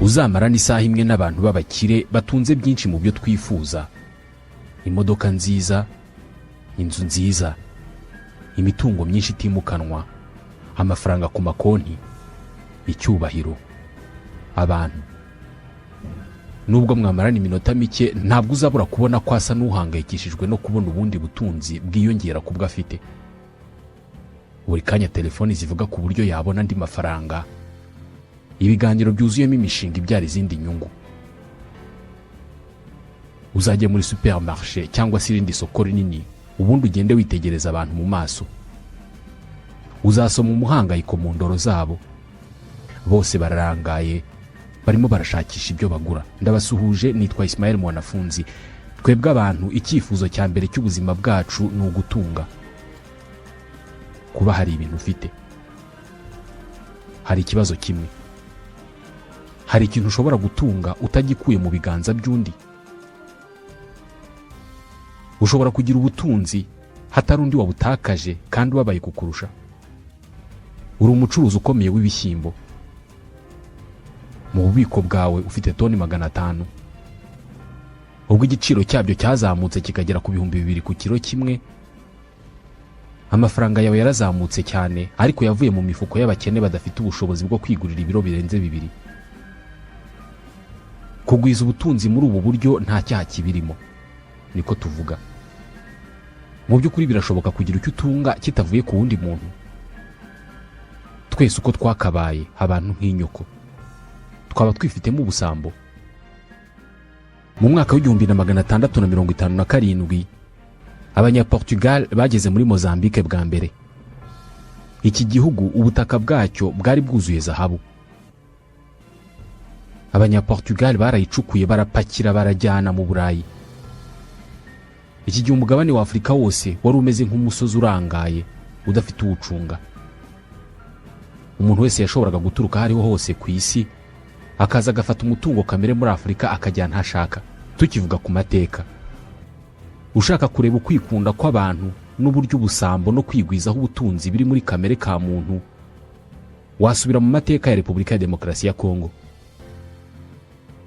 uzamara n'isaha imwe n'abantu b'abakire batunze byinshi mu byo twifuza: imodoka nziza, inzu nziza, imitungo myinshi itimukanwa, amafaranga ku makonti, icyubahiro, abantu. Nubwo mwamarana iminota mike, ntabwo uzabura kubona ko asa n'uhangayikishijwe no kubona ubundi butunzi bwiyongera ku bwo afite. Buri kanya telefoni zivuga ku buryo yabona andi mafaranga, ibiganiro byuzuyemo imishinga ibyara izindi nyungu. Uzajya muri supermarché cyangwa se irindi soko rinini, ubundi ugende witegereza abantu mu maso. Uzasoma umuhangayiko mu ndoro zabo. Bose bararangaye, barimo barashakisha ibyo bagura. Ndabasuhuje, nitwa Ismael Mwanafunzi. Twebwe abantu, icyifuzo cya mbere cy'ubuzima bwacu ni ugutunga. Kuba hari ibintu ufite. Hari ikibazo kimwe: hari ikintu ushobora gutunga utagikuye mu biganza by'undi. Ushobora kugira ubutunzi hatari undi wabutakaje kandi wabaye kukurusha. Uri umucuruzi ukomeye w'ibishyimbo. Mu bubiko bwawe ufite toni 500. Ubwo igiciro cyabyo cyazamutse kikagera ku 2,000 ku kilo kimwe. Amafaranga yawe yarazamutse cyane, ariko yavuye mu mifuko y'abakene badafite ubushobozi bwo kwigurira ibiro birenze 2. Kugwiza ubutunzi muri ubu buryo nta cyaha kibirimo, niko tuvuga. Mu by'ukuri birashoboka kugira icyo utunga kitavuye ku wundi muntu. Twese uko twakabaye abantu nk'inyoko, twaba twifitemo ubusambo. Mu mwaka w'1657 Abanyaportugal bageze muri Mozambique bwa mbere. Iki gihugu ubutaka bwacyo bwari bwuzuye zahabu. Abanyaportugal barayicukuye, barapakira, barajyana mu Burayi. Iki gihe umugabane wa Afrika wose wari umeze nk'umusozi urangaye udafite uwucunga. Umuntu wese yashoboraga guturuka hariho hose ku isi akaza agafata umutungo kamere muri Afrika akajyana hashaka. Tukivuga ku mateka, ushaka kureba ukwikunda kw'abantu n'uburyo ubusambo no kwigwizaho ubutunzi biri muri kamere ka muntu, wasubira mu mateka ya Repubulika ya Demokarasi ya Kongo.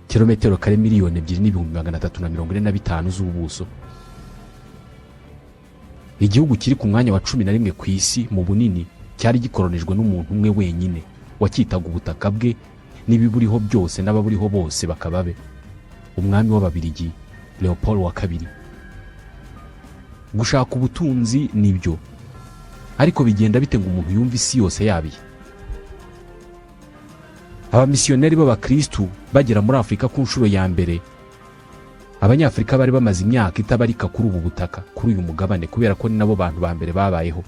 Kilometero kare miliyoni 2,345 z'ubuso. Igihugu kiri ku mwanya wa 11 ku isi mu bunini cyari gikoronijwe n'umuntu umwe wenyine wakitaga ubutaka bwe n'ibiburiho byose n'ababuriho bose bakababe: umwami w'Ababiligi Leopold wa II. Gushaka ubutunzi nibyo, ariko bigenda bite ngo umuntu yumva isi yose yabiye? Abamisiyoneri b'Abakristu bagera muri Afrika ku nshuro ya mbere. Abanyafrika bari bamaze imyaka itabarika kuri ubu butaka, kuri uyu mugabane, kubera ko ni nabo bantu ba mbere babayeho.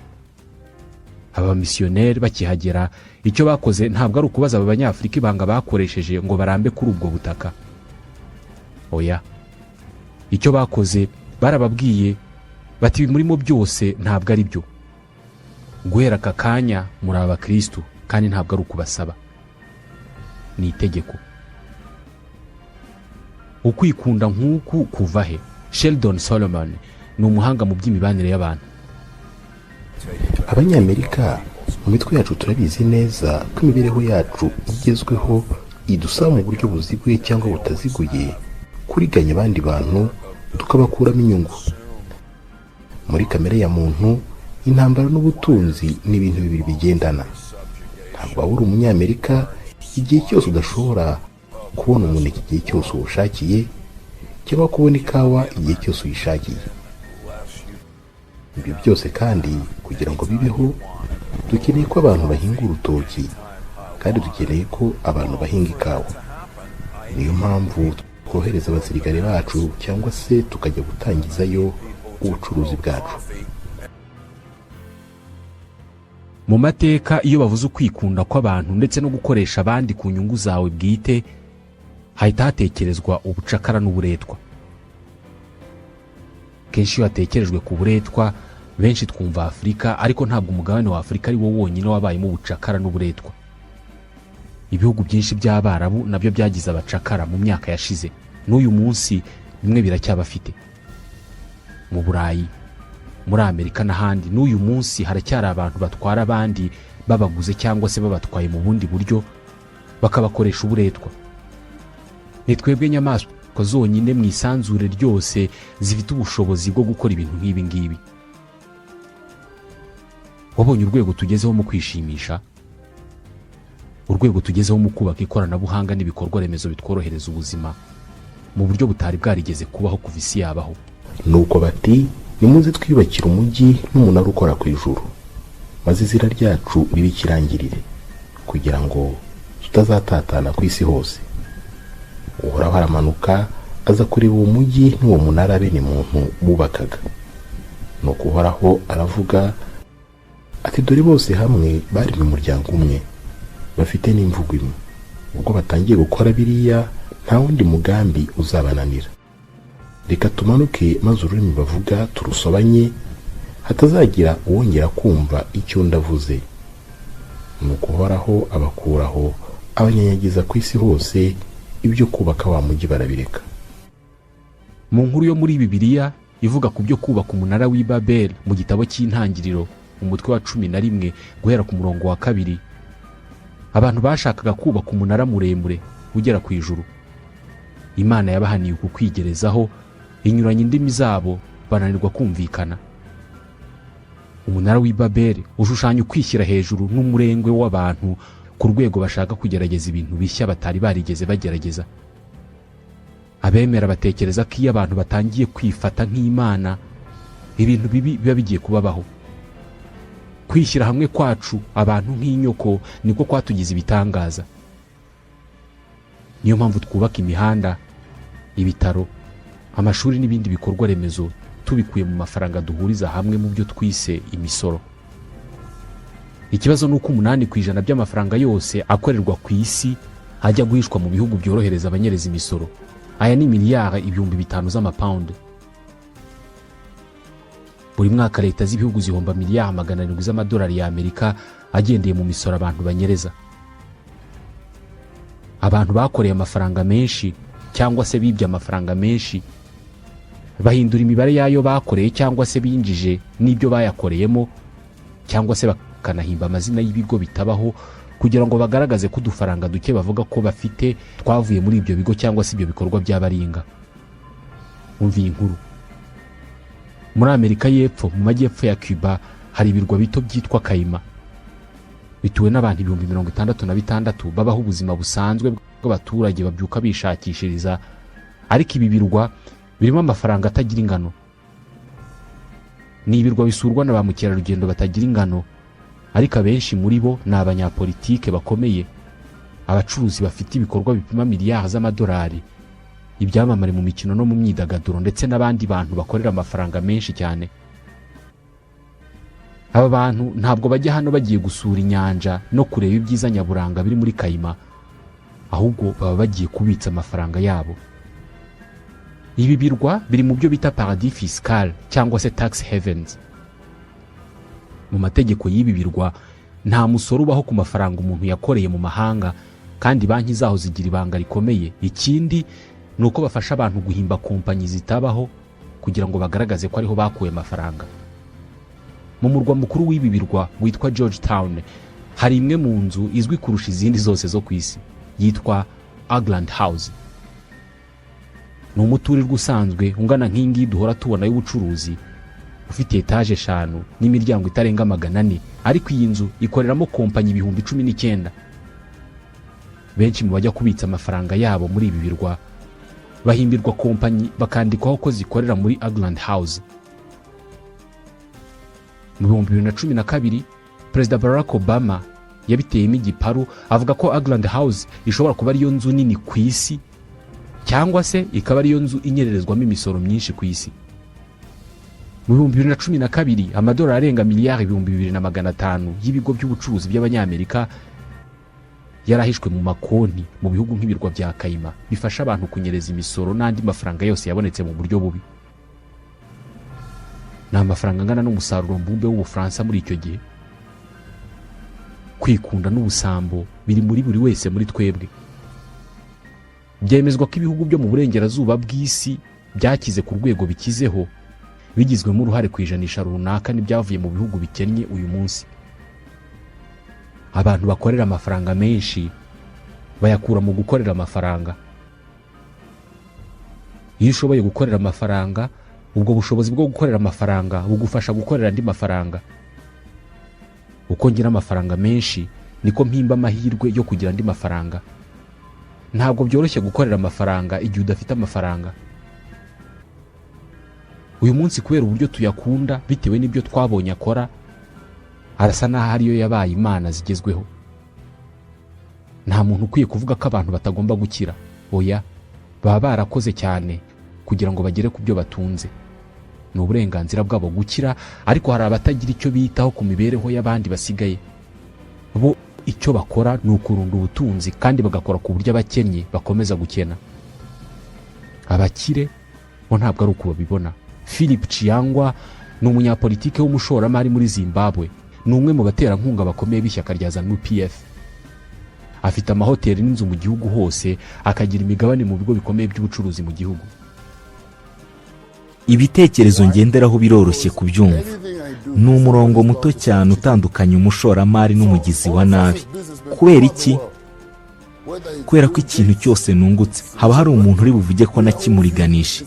Abamisiyoneri bakihagera, icyo bakoze ntabwo ari ukubaza aba Banyafrika ibanga bakoresheje ngo barambe kuri ubwo butaka. Oya, icyo bakoze barababwiye bati murimo byose ntabwo ari byo. Guhera aka kanya muri Abakristu, kandi ntabwo ari ukubasaba, ni itegeko. Ukwikunda nk'uku kuva he? Sheldon Solomon ni umuhanga mu by'imibanire y'abantu. Abanyamerika mu mitwe yacu turabizi neza ko imibereho yacu igezweho idusaba mu buryo buziguye cyangwa butaziguye kuriganya abandi bantu tukabakuramo inyungu. Muri kamere ya muntu, intambara n'ubutunzi ni ibintu bibiri bigendana. Ntabwo waba uri Umunyamerika igihe cyose udashobora kubona umuneke igihe cyose uwushakiye, cyangwa kubona ikawa igihe cyose uyishakiye. Ibyo byose kandi kugira ngo bibeho, dukeneye ko abantu bahinga urutoki, kandi dukeneye ko abantu bahinga ikawa. Niyo mpamvu twohereza abasirikare bacu cyangwa se tukajya gutangizayo ubucuruzi bwacu. Mu mateka, iyo bavuze ukwikunda kw'abantu ndetse no gukoresha abandi ku nyungu zawe bwite, hahita hatekerezwa ubucakara n'uburetwa. Kenshi iyo hatekerejwe ku buretwa, benshi twumva Afrika, ariko ntabwo umugabane wa Afrika ari wo wonyine wabayemo ubucakara n'uburetwa. Ibihugu byinshi by'Abarabu nabyo byagize abacakara mu myaka yashize, n'uyu munsi bimwe biracyabafite. Mu Burayi, muri Amerika n'ahandi, n'uyu munsi haracyari abantu batwara abandi babaguze cyangwa se babatwaye mu bundi buryo, bakabakoresha uburetwa. ni twebwe nyamaswa zonyine mu isanzure ryose zifite ubushobozi bwo gukora ibintu nk'ibi ngibi. wabonye urwego tugezeho mu kwishimisha, urwego tugezeho mu kubaka ikoranabuhanga n'ibikorwa remezo bitworohereza ubuzima mu buryo butari bwarigeze kubaho kuva isi yabaho. nuko bati nimuze twiyubakira umujyi n'umunara ukora ku ijuru, maze izina ryacu ribe ikirangirire, kugira ngo tutazatatana ku isi hose. uhoraho aramanuka aza kureba uwo mujyi n'uwo munara bene muntu bubakaga. nuko uhoraho aravuga ati dore bose hamwe bari mu muryango umwe, bafite n'imvugo imwe. ubwo batangiye gukora biriya, nta wundi mugambi uzabananira. reka tumanuke maze ururimi bavuga turusobanye, hatazagira uwongera kumva icyo ndavuze. nuko uhoraho abakuraho, abanyanyagiza ku isi hose, ibyo kubaka wa mujyi barabireka. mu nkuru yo muri Bibiliya ivuga ku byo kubaka umunara w'i Babeli mu gitabo cy'Intangiriro umutwe wa 11 guhera ku murongo wa 2, abantu bashakaga kubaka umunara muremure ugera ku ijuru. Imana yabahaniye uku kwigerezaho, inyuranye indimi zabo bananirwa kumvikana. umunara w'i Babeli ushushanya ukwishyira hejuru n'umurengwe w'abantu ku rwego bashaka kugerageza ibintu bishya batari barigeze bagerageza. abemera batekereza ko iyo abantu batangiye kwifata nk'Imana, ibintu bibi biba bigiye kubabaho. kwishyira hamwe kwacu abantu nk'inyoko niko kwatugize ibitangaza. niyo mpamvu twubaka imihanda, ibitaro, amashuri n'ibindi bikorwa remezo tubikuye mu mafaranga duhuriza hamwe mu byo twise imisoro. ikibazo ni uko 8% by'amafaranga yose akorerwa ku isi ajya guhishwa mu bihugu byorohereza abanyereza imisoro. aya ni miliyari 5,000 z'amapawundi. buri mwaka leta z'ibihugu zihomba miliyari 700 z'amadolari y'Amerika agendeye mu misoro abantu banyereza. abantu bakoreye amafaranga menshi cyangwa se bibye amafaranga menshi bahindura imibare yayo bakoreye cyangwa se binjije n'ibyo bayakoreyemo, cyangwa se bakanahimba amazina y'ibigo bitabaho kugira ngo bagaragaze ko udufaranga duke bavuga ko bafite twavuye muri ibyo bigo cyangwa se ibyo bikorwa by'abaringa. umva iyi nkuru. muri Amerika y'Epfo mu majyepfo ya Cuba hari ibirwa bito byitwa Kayima, bituwe n'abantu 66,000 babaho ubuzima busanzwe bw'abaturage babyuka bishakishiriza, ariko ibi birwa birimo amafaranga atagira ingano. ni ibirwa bisurwa na ba mukerarugendo batagira ingano, ariko abenshi muri bo ni abanyapolitike bakomeye, abacuruzi bafite ibikorwa bipima miliyari z'amadolari, ibyamamare mu mikino no mu myidagaduro, ndetse n'abandi bantu bakorera amafaranga menshi cyane. aba bantu ntabwo bajya hano bagiye gusura inyanja no kureba ibyiza nyaburanga biri muri Kayima, ahubwo baba bagiye kubitsa amafaranga yabo. ibi birwa biri mu byo bita paradis fiscal cyangwa se tax havens. mu mategeko y'ibi birwa nta musoro ubaho ku mafaranga umuntu yakoreye mu mahanga, kandi banki zaho zigira ibanga rikomeye. ikindi ni uko bafasha abantu guhimba kompanyi zitabaho kugira ngo bagaragaze ko ariho bakuye amafaranga. mu murwa mukuru w'ibi birwa witwa Georgetown hari imwe mu nzu izwi kurusha izindi zose zo ku isi, yitwa Agland House. ni umuturirwa usanzwe ungana nk'ingi duhora tubona y'ubucuruzi, ufite etaje 5 n'imiryango itarenga 400, ariko iyi nzu ikoreramo kompanyi 19,000. benshi mu bajya kubitsa amafaranga yabo muri ibi birwa bahimbirwa kompanyi bakandikwaho ko zikorera muri Agland House. mu 2012 Perezida Barack Obama yabiteyemo igiparu avuga ko Agland House ishobora kuba ariyo nzu nini ku isi, cyangwa se ikaba ariyo nzu inyererezwamo imisoro myinshi ku isi. mu 2012 amadolari arenga miliyari 2,500 y'ibigo by'ubucuruzi by'abanyamerika yarahishwe mu makonti mu bihugu nk'ibirwa bya Kayima bifasha abantu kunyereza imisoro n'andi mafaranga yose yabonetse mu buryo bubi. ni amafaranga angana n'umusaruro mbumbe w'Ubufaransa muri icyo gihe. kwikunda n'ubusambo biri muri buri wese muri twebwe. byemezwa ko ibihugu byo mu burengerazuba bw'isi byakize ku rwego bikizeho bigizwemo uruhare ku ijanisha runaka n'ibyavuye mu bihugu bikennye uyu munsi. abantu bakorera amafaranga menshi bayakura mu gukorera amafaranga. iyo ushoboye gukorera amafaranga, ubwo bushobozi bwo gukorera amafaranga bugufasha gukorera andi mafaranga. Uko ngira amafaranga menshi niko mpimba amahirwe yo kugira andi mafaranga. Ntabwo byoroshye gukorera amafaranga igihe udafite amafaranga. Uyu munsi kubera uburyo tuyakunda bitewe n'ibyo twabonye akora, arasa naho ariyo yabaye imana zigezweho. Nta muntu ukwiye kuvuga ko abantu batagomba gukira. Oya, baba barakoze cyane kugira ngo bagere ku byo batunze. Ni uburenganzira bwabo gukira, ariko hari abatagira icyo bitaho ku mibereho y'abandi basigaye. Bo icyo bakora ni ukurunda ubutunzi kandi bagakora ku buryo abakennye bakomeza gukena. Abakire bo ntabwo ari uko babibona. Philip Chiangwa ni umunyapolitike w'umushoramari muri Zimbabwe. Ni umwe mu baterankunga bakomeye b'ishyaka rya ZANU-PF. Afite amahoteli n'inzu mu gihugu hose, akagira imigabane mu bigo bikomeye by'ubucuruzi mu gihugu. Ibitekerezo ngenderaho biroroshye kubyumva. Ni umurongo muto cyane utandukanya umushoramari n'umugizi wa nabi. Kubera iki? Kubera ko ikintu cyose nungutse haba hari umuntu uri buvuge ko nakimuriganisha.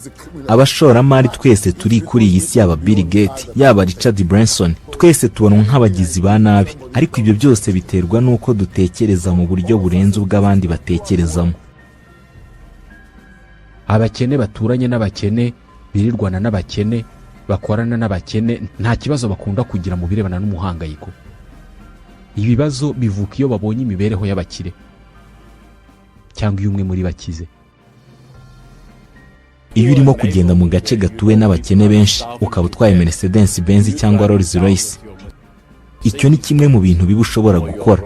Abashoramari twese turi kuri iyi si, yaba Bill Gates, yaba Richard Branson, twese tubonwa nk'abagizi ba nabi, ariko ibyo byose biterwa n'uko dutekereza mu buryo burenze ubw'abandi batekerezamo. Abakene baturanye n'abakene, birirwana n'abakene, bakorana n'abakene, nta kibazo bakunda kugira mu birebana n'umuhangayiko. Ibibazo bivuka iyo babonye imibereho y'abakire cyangwa iyo umwe muri bakize. Iyo urimo kugenda mu gace gatuwe n'abakene benshi, ukaba utwaye Mercedes Benz cyangwa Rolls Royce, icyo ni kimwe mu bintu biba ushobora gukora.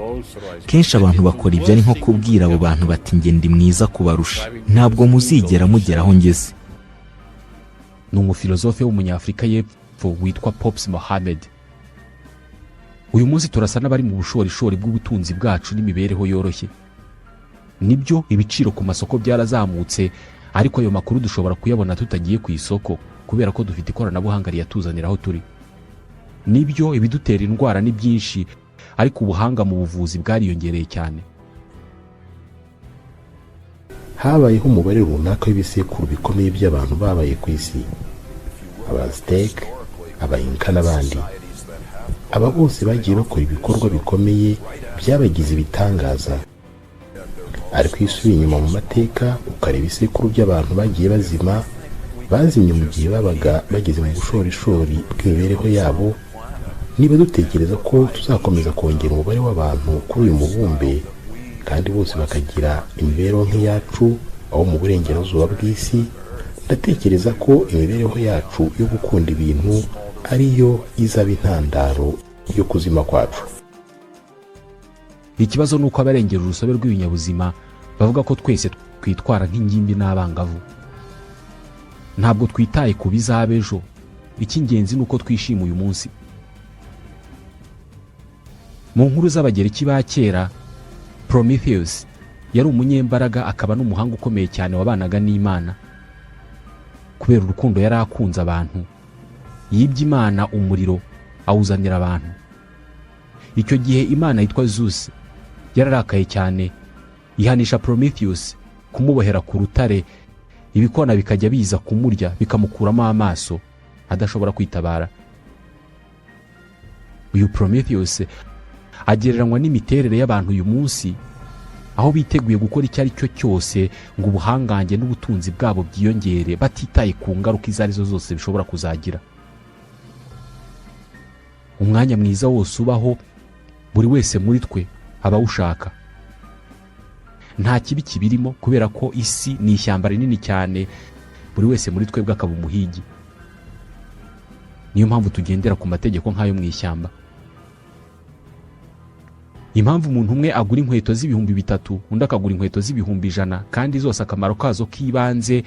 Kenshi abantu bakora ibyo ari nko kubwira abo bantu bati nge ndi mwiza kubarusha, ntabwo muzigera mugera aho ngeze. Ni umufilozofe w'umunyafurika y'Epfo witwa Pops Mohamed. Uyu munsi turasa n'abari mu bushorishori bw'ubutunzi bwacu n'imibereho yoroshye. Nibyo ibiciro ku masoko byarazamutse, ariko ayo makuru dushobora kuyabona tutagiye ku isoko kubera ko dufite ikoranabuhanga riyatuzanira aho turi. Nibyo ibidutera indwara ni byinshi, ariko ubuhanga mu buvuzi bwariyongereye cyane. Habayeho umubare runaka w'ibisekuru bikomeye by'abantu babaye ku isi. Abaztec, Abainka n'abandi. Aba bose bagiye bakora ibikorwa bikomeye byabagize ibitangaza. Ariko iyo usubiye inyuma mu mateka ukareba ibisekuru by'abantu bagiye bazimye mu gihe babaga bageze mu bushorishori bw'imibereho yabo, niba dutekereza ko tuzakomeza kongera umubare w'abantu kuri uyu mubumbe kandi bose bakagira imibereho nk'iyacu aho mu burengerazuba bw'isi, ndatekereza ko imibereho yacu yo gukunda ibintu ariyo izaba intandaro yo kuzima kwacu. Ikibazo nuko abarengera urusobe rw'ibinyabuzima bavuga ko twese twitwara nk'ingimbi n'abangavu. Ntabwo twitaye ku bizaba ejo, icy'ingenzi nuko twishima uyu munsi. Mu nkuru z'abagereki ba kera, Prometheus yari umunyembaraga akaba n'umuhanga ukomeye cyane wabanaga n'Imana. Kubera urukundo yari akunze abantu, yibye Imana umuriro awuzanira abantu. Icyo gihe Imana yitwa Zeus yararakaye cyane, ihanisha Prometheus kumubohera ku rutare, ibikona bikajya biza kumurya bikamukuramo amaso adashobora kwitabara. Uyu Prometheus agereranywa n'imiterere y'abantu uyu munsi, aho biteguye gukora icyo ari cyo cyose ngo ubuhangange n'ubutunzi bwabo byiyongere batitaye ku ngaruka izo arizo zose bishobora kuzagira. Umwanya mwiza wose ubaho, buri wese muri twe abawushaka. Nta kibi kibirimo kubera ko isi ni ishyamba rinini cyane, buri wese muri twe bwakaba umuhigi. Niyo mpamvu tugendera ku mategeko nk'ayo mu ishyamba. Impamvu umuntu umwe agura inkweto z'ibihumbi 3, undi akagura inkweto z'ibihumbi 100, kandi zose akamaro kazo kibanze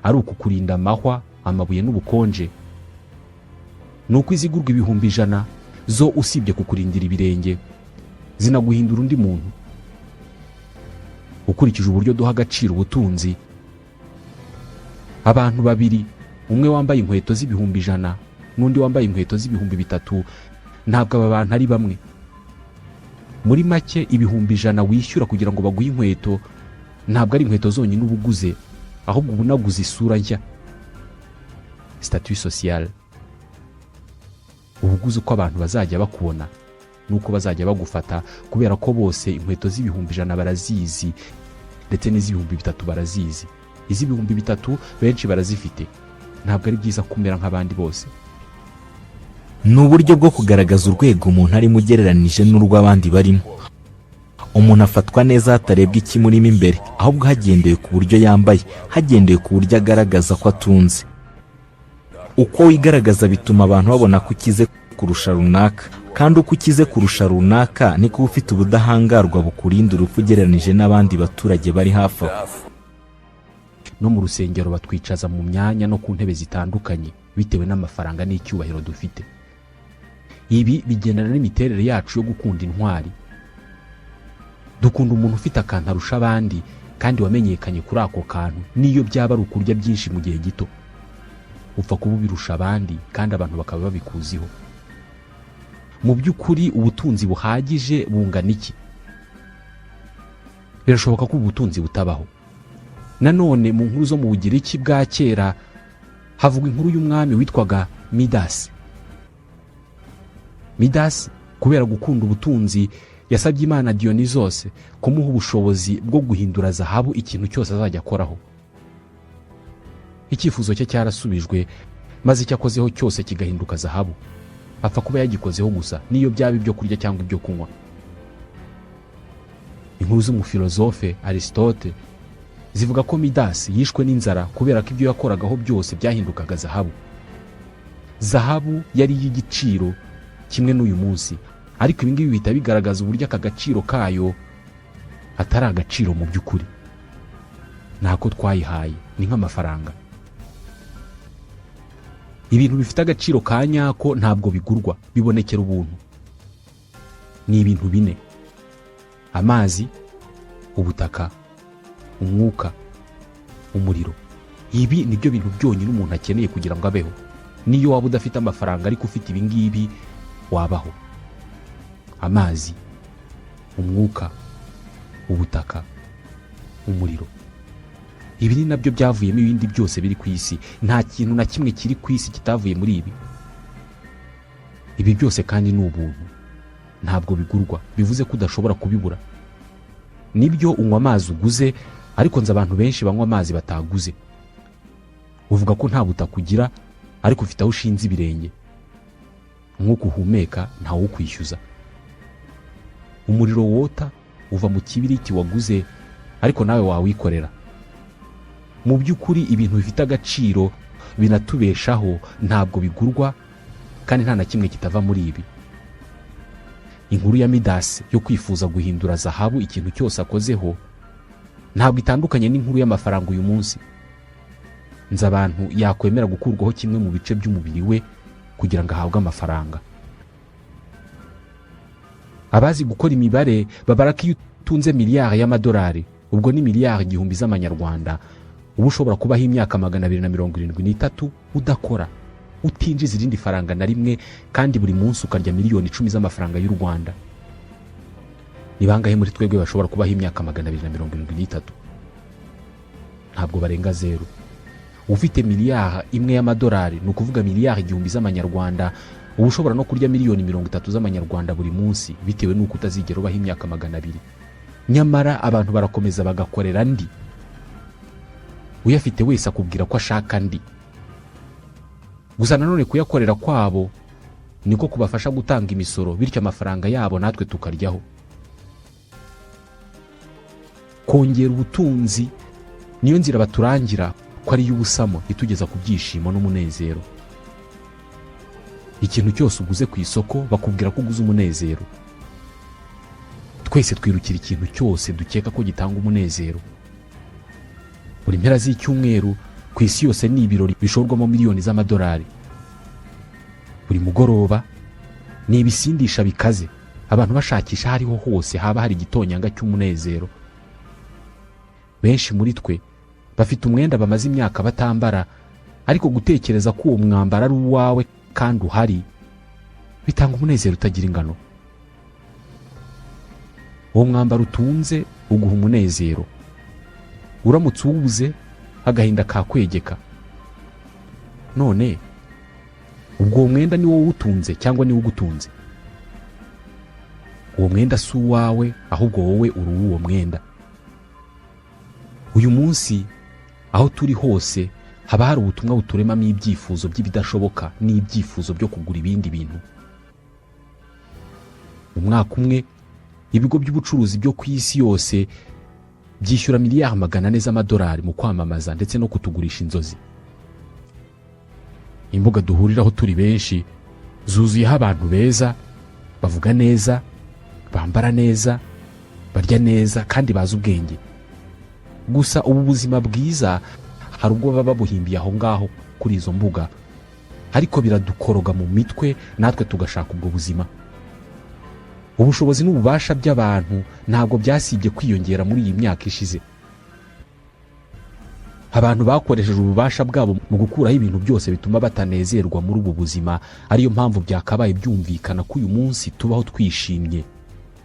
ari ukukurinda amahwa, amabuye n'ubukonje, nuko izigurwa ibihumbi 100 zo usibye kukurindira ibirenge zinaguhindura undi muntu. Ukurikije uburyo duha agaciro ubutunzi, abantu babiri, umwe wambaye inkweto z'ibihumbi 100 n'undi wambaye inkweto z'ibihumbi 3, ntabwo aba bantu ari bamwe. Muri make ibihumbi 100 wishyura kugira ngo baguhe inkweto ntabwo ari inkweto zonyine ubuguze, ahubwo ubu naguze isura nshya, statut social. Ubuguze uko abantu bazajya bakubona nuko bazajya bagufata, kubera ko bose inkweto z'ibihumbi 100 barazizi ndetse n'iz'ibihumbi 3 barazizi. Iz'ibihumbi 3 benshi barazifite. Ntabwo ari byiza kumera nk'abandi bose. Ni uburyo bwo kugaragaza urwego umuntu arimo ugereranije n'urw'abandi barimo. Umuntu afatwa neza hatarebwa ikimurimo imbere, ahubwo hagendewe ku buryo yambaye, hagendewe ku buryo agaragaza ko atunze. Uko wigaragaza bituma abantu babona ko ukize kurusha runaka, kandi uko ukize kurusha runaka niko ufite ubudahangarwa bukurinda urupfu ugereranije n'abandi baturage bari hafi aho. No mu rusengero batwicaza mu myanya no ku ntebe zitandukanye bitewe n'amafaranga n'icyubahiro dufite. Ibi bigendana n'imiterere yacu yo gukunda intwari. Dukunda umuntu ufite akantu arusha abandi kandi wamenyekanye kuri ako kantu, niyo byaba ari ukurya byinshi mu gihe gito. Upfa kuba ubirusha abandi kandi abantu bakaba babikuziho. Mu by'ukuri ubutunzi buhagije bungana iki? Birashoboka ko ubutunzi butabaho. Nanone mu nkuru zo mu Bugiriki bwa kera havugwa inkuru y'umwami witwaga Midas. Midas kubera gukunda ubutunzi yasabye Imana Dionysos kumuha ubushobozi bwo guhindura zahabu ikintu cyose azajya akoraho. Icyifuzo cye cyarasubijwe, maze icyakozeho cyose kigahinduka zahabu. Apfa kuba yagikozeho gusa, niyo byaba ibyo kurya cyangwa ibyo kunywa. Inkuru z'umufilozofe Aristote zivuga ko Midas yishwe n'inzara kubera ko ibyo yakoragaho byose byahindukaga zahabu. Zahabu yari y'igiciro kimwe n'uyu munsi, ariko ibi ngibi bihita bigaragaza uburyo aka gaciro kayo atari agaciro mu by'ukuri. Ntako twayihaye, ni nk'amafaranga. Ibintu bifite agaciro ka nyako ntabwo bigurwa, bibonekera ubuntu. Ni ibintu 4: amazi, ubutaka, umwuka, umuriro. Ibi nibyo bintu byonyine umuntu akeneye kugira ngo abeho. Niyo waba udafite amafaranga ariko ufite ibi ngibi wabaho: amazi, umwuka, ubutaka, umuriro. Ibi ni nabyo byavuyemo ibindi byose biri ku isi. Nta kintu na kimwe kiri ku isi kitavuye muri ibi. Ibi byose kandi ni ubuntu, ntabwo bigurwa, bivuze ko udashobora kubibura. Nibyo unywa amazi uguze, ariko nzi abantu benshi banywa amazi bataguze. Uvuga ko nta butaka ugira, ariko ufite aho ushinze ibirenge. Nk'uko uhumeka ntawo ukwishyuza. Umuriro wota uva mu kibiriti waguze, ariko nawe wawikorera. Mu by'ukuri ibintu bifite agaciro binatubeshaho ntabwo bigurwa, kandi nta na kimwe kitava muri ibi. Inkuru ya Midas yo kwifuza guhindura zahabu ikintu cyose akozeho ntabwo itandukanye n'inkuru y'amafaranga uyu munsi. Nzi abantu yakwemera gukurwaho kimwe mu bice by'umubiri we kugira ngo ahabwe amafaranga. Abazi gukora imibare babara ko iyo utunze miliyari y'amadolari, ubwo ni miliyari 1000 z'amanyarwanda, ubu ushobora kubaho imyaka 273 udakora, utinjiza irindi faranga na rimwe, kandi buri munsi ukarya miliyoni 10 z'amafaranga y'u Rwanda. Ni bangahe muri twebwe bashobora kubaho imyaka 273? Ntabwo barenga 0. Ufite miliyari 1 y'amadolari, ni ukuvuga miliyari 1000 z'amanyarwanda, ubu ushobora no kurya miliyoni 30 z'amanyarwanda buri munsi, bitewe n'uko utazigera ubaho imyaka 200. Nyamara abantu barakomeza bagakorera ndi. Uyafite wese akubwira ko ashaka ndi. Gusa nanone kuyakorera kwabo niko kubafasha gutanga imisoro, bityo amafaranga yabo natwe tukaryaho. Kongera ubutunzi niyo nzira baturangira ko ari y'ubusamo itugeza ku byishimo n'umunezero. Ikintu cyose uguze ku isoko bakubwira ko uguze umunezero. Twese twirukira ikintu cyose dukeka ko gitanga umunezero. Buri mpera z'icyumweru ku isi yose ni ibirori bishorwamo miliyoni z'amadolari. Buri mugoroba ni ibisindisha bikaze, abantu bashakisha hariho hose haba hari igitonyanga cy'umunezero. Benshi muri twe bafite umwenda bamaze imyaka batambara, ariko gutekereza ko uwo mwambaro ari uwawe kandi uhari bitanga umunezero utagira ingano. Uwo mwambaro utunze uguha umunezero. Uramutse uwubuze agahinda kakwegeka. None ubwo uwo mwenda ni wowe uwutunze cyangwa ni ugutunze? Uwo mwenda si uwawe, ahubwo wowe uri uwo mwenda. Uyu munsi aho turi hose haba hari ubutumwa buturemamo ibyifuzo by'ibidashoboka n'ibyifuzo byo kugura ibindi bintu. Umwaka umwe ibigo by'ubucuruzi byo ku isi yose byishyura miliyari 400 z'amadolari mu kwamamaza ndetse no kutugurisha inzozi. Imbuga duhuriraho turi benshi zuzuyeho abantu beza, bavuga neza, bambara neza, barya neza kandi bazi ubwenge. Gusa ubu buzima bwiza hari ubwo baba buhimbiye aho ngaho kuri izo mbuga, ariko biradukoroga mu mitwe natwe tugashaka ubwo buzima. Ubushobozi n'ububasha by'abantu ntabwo byasibye kwiyongera muri iyi myaka ishize. Abantu bakoresheje ububasha bwabo mu gukuraho ibintu byose bituma batanezerwa muri ubu buzima, ariyo mpamvu byakabaye byumvikana ko uyu munsi tubaho twishimye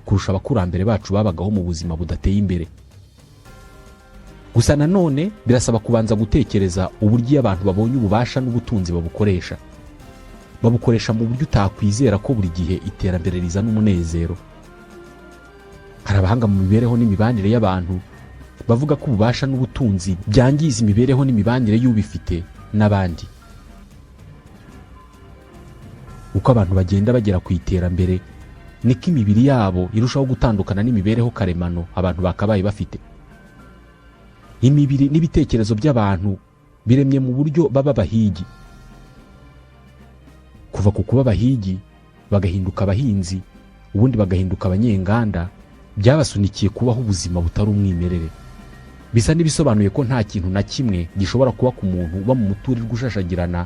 kurusha abakurambere bacu babagaho mu buzima budateye imbere. Gusa nanone birasaba kubanza gutekereza uburyo abantu babonye ububasha n'ubutunzi babukoresha. Babukoresha mu buryo utakwizera ko buri gihe iterambere rizana umunezero. Hari abahanga mu mibereho n'imibanire y'abantu bavuga ko ububasha n'ubutunzi byangiza imibereho n'imibanire y'ubifite n'abandi. Uko abantu bagenda bagera ku iterambere, niko imibiri yabo irushaho gutandukana n'imibereho karemano abantu bakabaye bafite. Imibiri n'ibitekerezo by'abantu biremye mu buryo baba bahigi. Kuva ku kuba bahigi bagahinduka abahinzi, ubundi bagahinduka abanyenganda, byabasunikiye kubaho ubuzima butari umwimerere. Bisa n'ibisobanuye ko nta kintu na kimwe gishobora kuba ku muntu uba mu muturirwa ushashagirana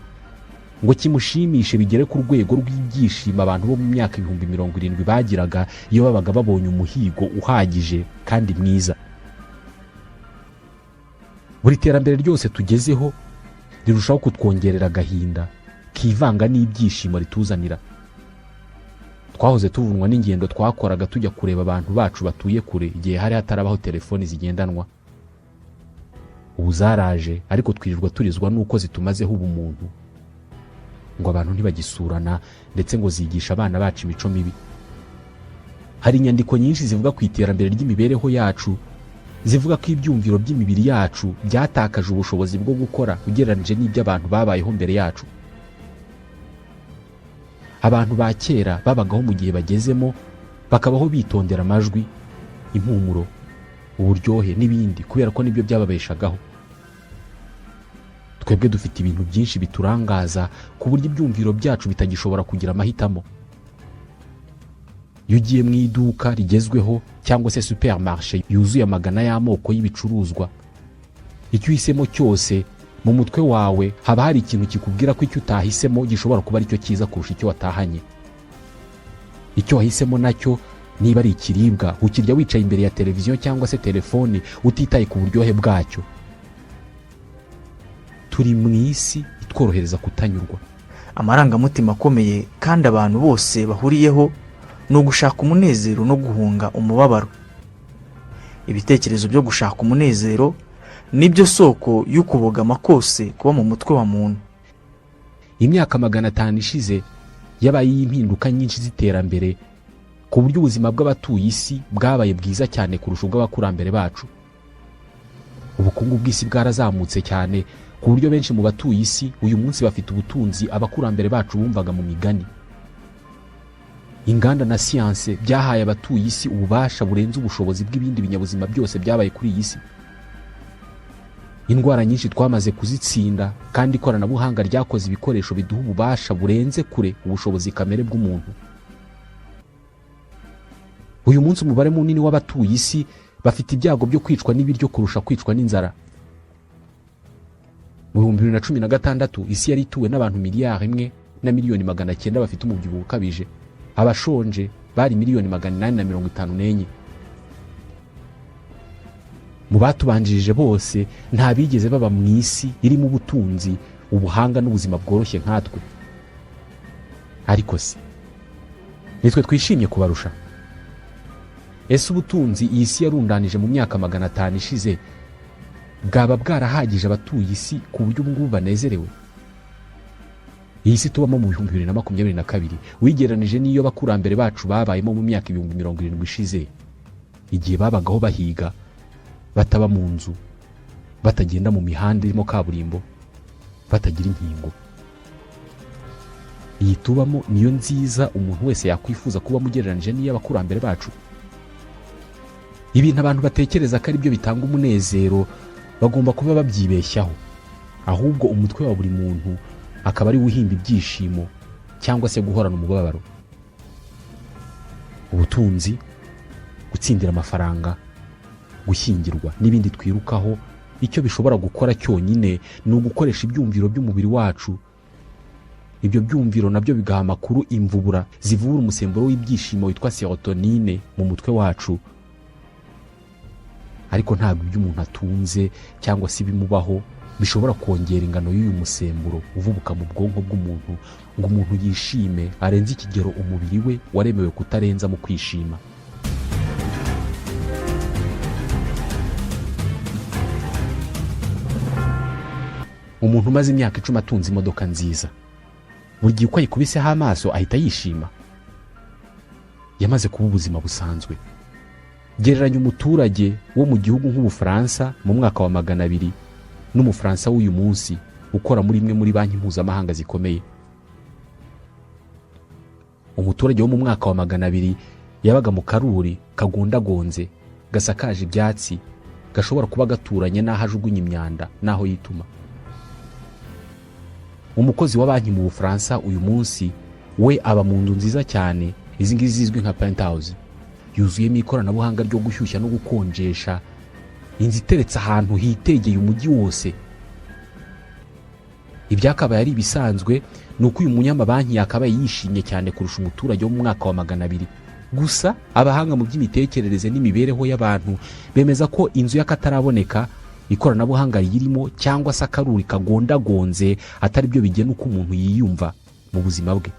ngo kimushimishe bigere ku rwego rw'ibyishimo abantu bo mu myaka 70,000 bagiraga iyo babaga babonye umuhigo uhagije kandi mwiza. Buri terambere ryose tugezeho rirushaho kutwongerera agahinda kivanga n'ibyishimo rituzanira. Twahoze tuvunwa n'ingendo twakoraga tujya kureba abantu bacu batuye kure igihe hari hatarabaho telefoni zigendanwa. Ubu zaraje, ariko twirirwa turizwa nuko zitumazeho ubumuntu, ngo abantu ntibagisurana ndetse ngo zigisha abana bacu imico mibi. Hari inyandiko nyinshi zivuga ku iterambere ry'imibereho yacu, zivuga ko ibyumviro by'imibiri yacu byatakaje ubushobozi bwo gukora ugereranije n'iby'abantu babayeho mbere yacu. Abantu ba kera babagaho mu gihe bagezemo, bakabaho bitondera amajwi, impumuro, uburyohe n'ibindi kubera ko nibyo byababeshagaho. Twebwe dufite ibintu byinshi biturangaza ku buryo ibyumviro byacu bitagishobora kugira amahitamo. Iyo ugiye mu iduka rigezweho cyangwa se supermarché yuzuye amagana y'amoko y'ibicuruzwa, icyo uhisemo cyose mu mutwe wawe haba hari ikintu kikubwira ko icyo utahisemo gishobora kuba aricyo cyiza kurusha icyo watahanye. Icyo wahisemo nacyo niba ari ikiribwa, ukirya wicaye imbere ya televiziyo cyangwa se telefone utitaye ku buryohe bwacyo. Turi mu isi itworohereza kutanyurwa. Amarangamutima akomeye kandi abantu bose bahuriyeho ni ugushaka umunezero no guhunga umubabaro. Ibitekerezo byo gushaka umunezero nibyo soko y'ukubogama kose kuba mu mutwe wa muntu. Imyaka 500 ishize yabaye impinduka nyinshi z'iterambere ku buryo ubuzima bw'abatuye isi bwabaye bwiza cyane kurusha ubw'abakurambere bacu. Ubukungu bw'isi bwarazamutse cyane ku buryo benshi mu batuye isi uyu munsi bafite ubutunzi abakurambere bacu bumvaga mu migani. Inganda na siyanse byahaye abatuye isi ububasha burenze ubushobozi bw'ibindi binyabuzima byose byabaye kuri iyi si. Indwara nyinshi twamaze kuzitsinda kandi ikoranabuhanga ryakoze ibikoresho biduha ububasha burenze kure ubushobozi kamere bw'umuntu. Uyu munsi umubare munini w'abatuye isi bafite ibyago byo kwicwa n'ibiryo kurusha kwicwa n'inzara. Mu 2016 isi yari ituwe n'abantu 1,900,000 bafite umubyibuho ukabije. Abashonje bari 854,000,000. Mu batubanjirije bose nta bigeze baba mu isi irimo ubutunzi, ubuhanga n'ubuzima bworoshye nkatwe. Ariko se nitwe twishimye kubarusha? Ese ubutunzi iyi si yarundanije mu myaka 500 ishize bwaba bwarahagije abatuye isi ku buryo ubu ngubu banezerewe? Iyi si tubamo mu 2022 wigeranije n'iyo bakurambere bacu babayemo mu myaka 70 ishize, igihe babagaho bahiga, bataba mu nzu, batagenda mu mihanda irimo kaburimbo, batagira inkingo. Iyi tubamo niyo nziza umuntu wese yakwifuza kuba mugereranije n'iyo abakurambere bacu. Ibintu abantu batekereza ko ari byo bitanga umunezero bagomba kuba babyibeshyaho, ahubwo umutwe wa buri muntu akaba ari uhimba ibyishimo cyangwa se guhorana umubabaro. Ubutunzi, gutsindira amafaranga, gushyingirwa n'ibindi twirukaho, icyo bishobora gukora cyonyine ni ugukoresha ibyumviro by'umubiri wacu. Ibyo byumviro nabyo bigaha amakuru imvubura zivubura umusemburo w'ibyishimo witwa serotonine mu mutwe wacu. Ariko ntabwo ibyo umuntu atunze cyangwa se ibimubaho bishobora kongera ingano y'uyu musemburo uvubuka mu bwonko bw'umuntu ngo umuntu yishime arenze ikigero umubiri we waremewe kutarenza mu kwishima. Umuntu umaze imyaka 10 atunze imodoka nziza, buri gihe uko ayikubiseho amaso ahita yishima. Yamaze kuba ubuzima busanzwe. Gereranya umuturage wo mu gihugu nk'Ubufaransa mu mwaka wa 200 n'Umufaransa w'uyu munsi ukora muri imwe muri banki mpuzamahanga zikomeye. Umuturage wo mu mwaka wa 200 yabaga mu karuri kagundagonze, gasakaje ibyatsi, gashobora kuba gaturanye n'aho ajugunya imyanda n'aho yituma. Umukozi wa banki mu Bufaransa uyu munsi we aba mu nzu nziza cyane, izi ngizi zizwi nka penthouse, yuzuyemo ikoranabuhanga ryo gushyushya no gukonjesha, inzu iteretse ahantu hitegeye umujyi wose. Ibyakabaye ari ibisanzwe nuko uyu munyamabanki yakabaye yishimye cyane kurusha umuturage wo mu mwaka wa 200. Gusa abahanga mu by'imitekerereze n'imibereho y'abantu bemeza ko inzu y'akataraboneka, ikoranabuhanga yirimo cyangwa se akaruri kagondagonze atari byo bigena uko umuntu yiyumva mu buzima bwe.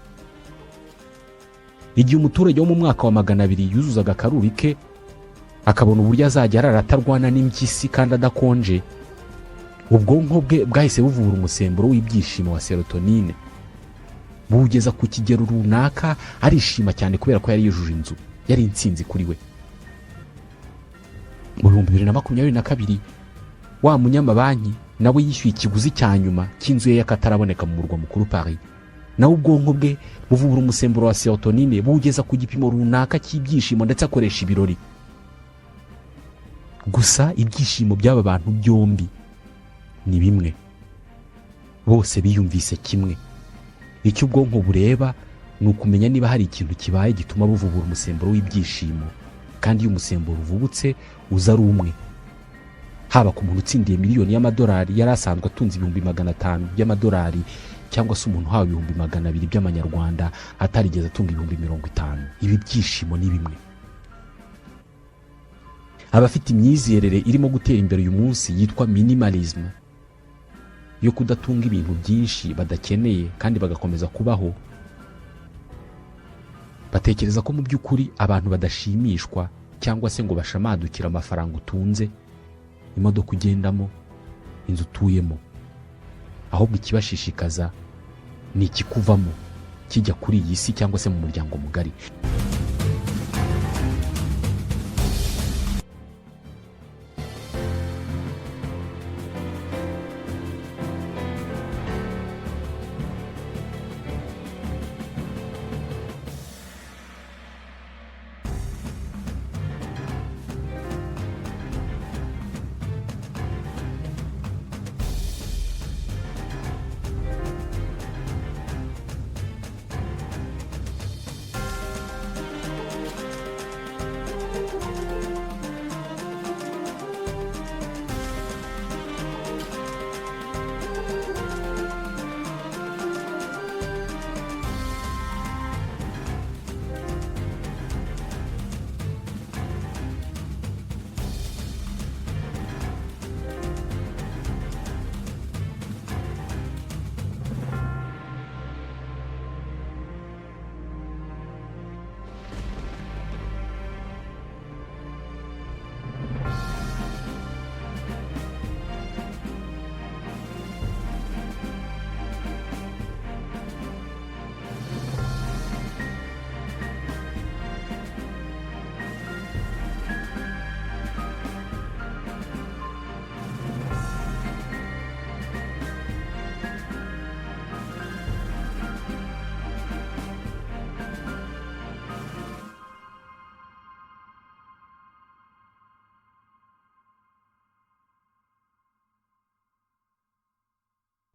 Igihe umuturage wo mu mwaka wa 200 yuzuzaga akaruri ke, akabona uburyo azajya araratarwana n'impyisi kandi adakonje, ubwonko bwe bwahise buvura umusemburo w'ibyishimo wa serotonine, bugeza ku kigero runaka arishima cyane kubera ko yari yujuje inzu, yari intsinzi kuri we. Mu 2022 wa munyamabanki nawe yishyuye ikiguzi cya nyuma cy'inzu ye y'akataraboneka mu murwa mukuru Paris. Nawe ubwonko bwe buvura umusemburo wa serotonine bugeza ku gipimo runaka cy'ibyishimo ndetse akoresha ibirori. Gusa ibyishimo by'aba bantu byombi ni bimwe, bose biyumvise kimwe. Icyo ubwonko bureba ni ukumenya niba hari ikintu kibaye gituma buvubura umusemburo w'ibyishimo, kandi iyo umusemburo uvubutse uza ari umwe. Haba ku muntu utsindiye miliyoni y'amadolari yari asanzwe atunze 500 by'amadolari, cyangwa se umuntu hawe 200 by'amanyarwanda atarigeze atunga 50. Ibi byishimo ni bimwe. Abafite imyizerere irimo gutera imbere uyu munsi yitwa minimalism, yo kudatunga ibintu byinshi badakeneye kandi bagakomeza kubaho, batekereza ko mu by'ukuri abantu badashimishwa cyangwa se ngo bashamadukira amafaranga utunze, imodoka ugendamo, inzu utuyemo. Ahubwo ikibashishikaza ni ikikuvamo kijya kuri iyi si cyangwa se mu muryango mugari.